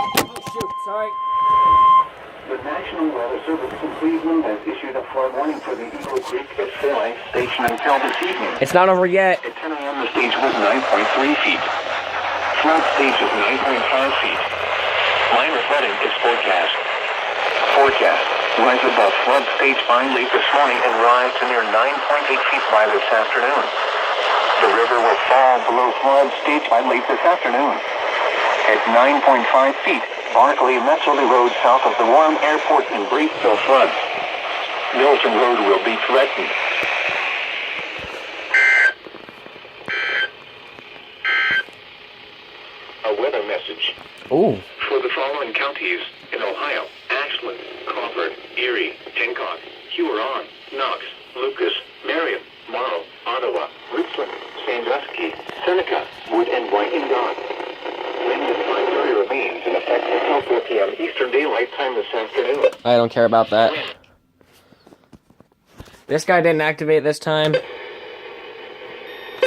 Oh shoot, sorry. The National Weather Service in Cleveland has issued a flood warning for the Eagle Creek at Fairlight Station until this evening. It's not over yet. At 10 a.m. the stage was 9.3 feet. Flood stage is 9.5 feet. Minor flooding is forecast. Forecast. Rise above flood stage by late this morning and rise to near 9.8 feet by this afternoon. The river will fall below flood stage by late this afternoon. At 9.5 feet, Barclay Metsley Road south of the Warren Airport in Briefville floods. Milton Road will be threatened. A weather message. Ooh. For the following counties in Ohio: Ashland, Crawford, Erie, Hancock, Huron, Knox, Lucas, Marion, Morrow, Ottawa, Richland, Sandusky, Seneca, Wood, and Wyandotte. Wind at 5:30 remains in effect until 4 p.m. Eastern Daylight Time this afternoon. I don't care about that. This guy didn't activate this time.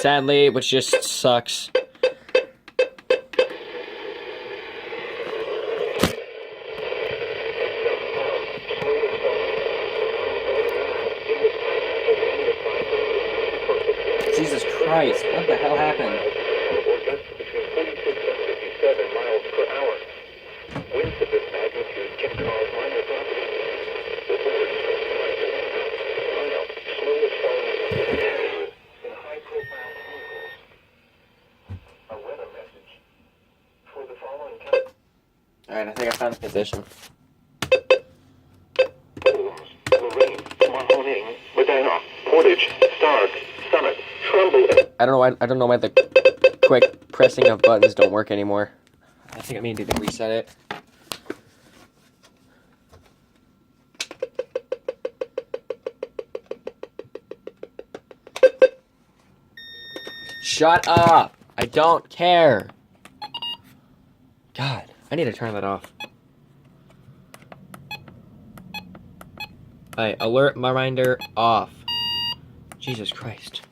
Sadly, which just sucks. Jesus Christ, what the hell happened? Alright, I think I found the position. Portage, Stark, Summit, Trumbull. I don't know why the quick pressing of buttons don't work anymore. I think I need to reset it. Shut up! I don't care! God, I need to turn that off. Alright, alert reminder off. Jesus Christ.